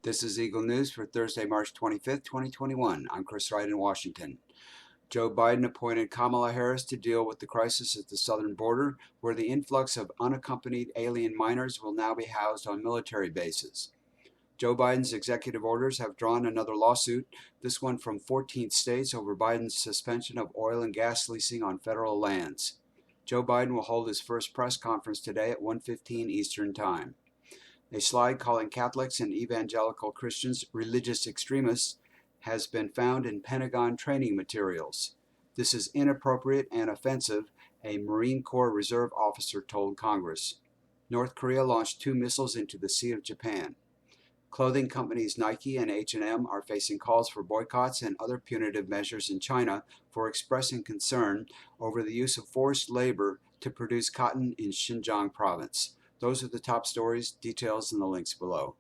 This is Eagle News for Thursday, March 25th, 2021. I'm Chris Wright in Washington. Joe Biden appointed Kamala Harris to deal with the crisis at the southern border, where the influx of unaccompanied alien minors will now be housed on military bases. Joe Biden's executive orders have drawn another lawsuit, this one from 14 states over Biden's suspension of oil and gas leasing on federal lands. Joe Biden will hold his first press conference today at 1:15 Eastern Time. A slide calling Catholics and evangelical Christians religious extremists has been found in Pentagon training materials. This is inappropriate and offensive, a Marine Corps Reserve officer told Congress. North Korea launched 2 missiles into the Sea of Japan. Clothing companies Nike and H&M are facing calls for boycotts and other punitive measures in China for expressing concern over the use of forced labor to produce cotton in Xinjiang province. Those are the top stories, details in the links below.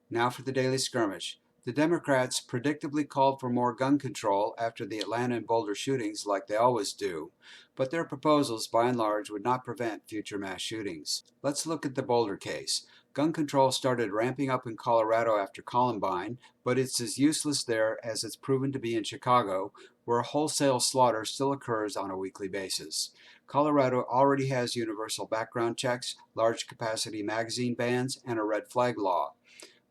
Now for the Daily Skirmish. The Democrats predictably called for more gun control after the Atlanta and Boulder shootings, like they always do, but their proposals, by and large, would not prevent future mass shootings. Let's look at the Boulder case. Gun control started ramping up in Colorado after Columbine, but it's as useless there as it's proven to be in Chicago, where wholesale slaughter still occurs on a weekly basis. Colorado already has universal background checks, large capacity magazine bans, and a red flag law.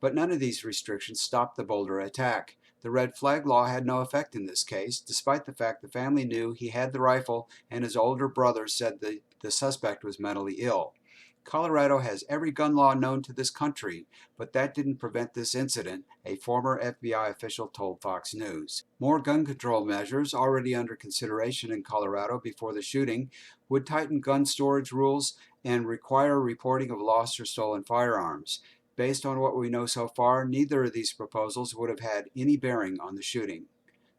But none of these restrictions stopped the Boulder attack. The red flag law had no effect in this case, despite the fact the family knew he had the rifle and his older brother said the suspect was mentally ill. Colorado has every gun law known to this country, but that didn't prevent this incident, a former FBI official told Fox News. More gun control measures already under consideration in Colorado before the shooting would tighten gun storage rules and require reporting of lost or stolen firearms. Based on what we know so far, neither of these proposals would have had any bearing on the shooting.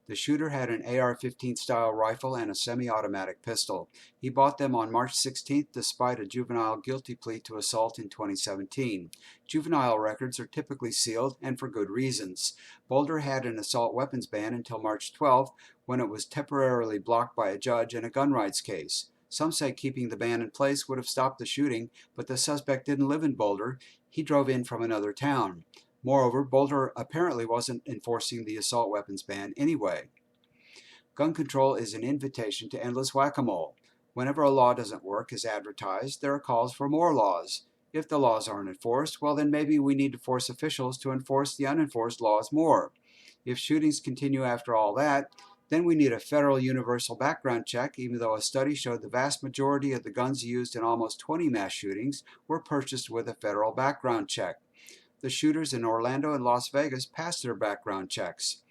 The shooter had an AR-15 style rifle and a semi-automatic pistol. He bought them on March 16th despite a juvenile guilty plea to assault in 2017. Juvenile records are typically sealed, and for good reasons. Boulder had an assault weapons ban until March 12th, when it was temporarily blocked by a judge in a gun rights case. Some say keeping the ban in place would have stopped the shooting, but the suspect didn't live in Boulder. He drove in from another town. Moreover, Boulder apparently wasn't enforcing the assault weapons ban anyway. Gun control is an invitation to endless whack-a-mole. Whenever a law doesn't work as advertised, there are calls for more laws. If the laws aren't enforced, well then maybe we need to force officials to enforce the unenforced laws more. If shootings continue after all that, then we need a federal universal background check, even though a study showed the vast majority of the guns used in almost 20 mass shootings were purchased with a federal background check. The shooters in Orlando and Las Vegas passed their background checks.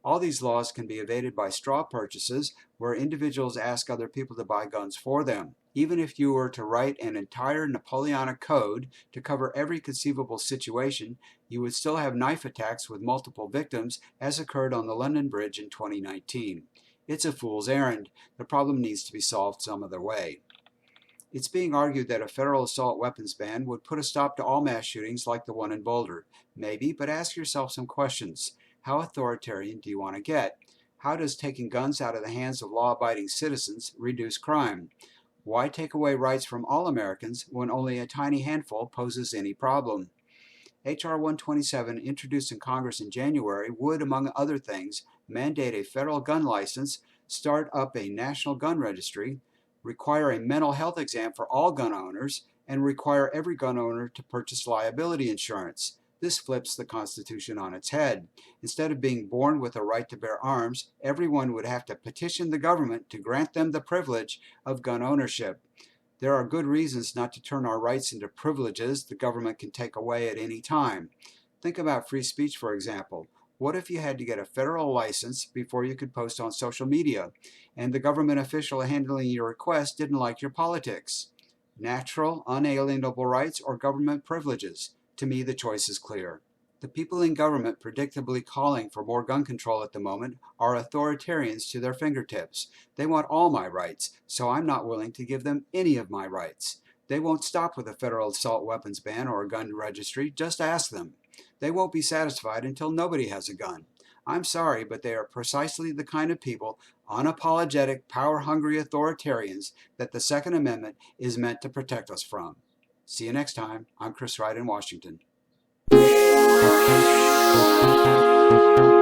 All these laws can be evaded by straw purchases, where individuals ask other people to buy guns for them. Even if you were to write an entire Napoleonic code to cover every conceivable situation, you would still have knife attacks with multiple victims, as occurred on the London Bridge in 2019. It's a fool's errand. The problem needs to be solved some other way. It's being argued that a federal assault weapons ban would put a stop to all mass shootings like the one in Boulder. Maybe, but ask yourself some questions. How authoritarian do you want to get? How does taking guns out of the hands of law-abiding citizens reduce crime? Why take away rights from all Americans when only a tiny handful poses any problem? H.R. 127, introduced in Congress in January, would, among other things, mandate a federal gun license, start up a national gun registry, require a mental health exam for all gun owners, and require every gun owner to purchase liability insurance. This flips the Constitution on its head. Instead of being born with a right to bear arms, everyone would have to petition the government to grant them the privilege of gun ownership. There are good reasons not to turn our rights into privileges the government can take away at any time. Think about free speech, for example. What if you had to get a federal license before you could post on social media, and the government official handling your request didn't like your politics? Natural, unalienable rights or government privileges? To me, the choice is clear. The people in government predictably calling for more gun control at the moment are authoritarians to their fingertips. They want all my rights, so I'm not willing to give them any of my rights. They won't stop with a federal assault weapons ban or a gun registry. Just ask them. They won't be satisfied until nobody has a gun. I'm sorry, but they are precisely the kind of people, unapologetic, power-hungry authoritarians, that the Second Amendment is meant to protect us from. See you next time. I'm Chris Wright in Washington. you.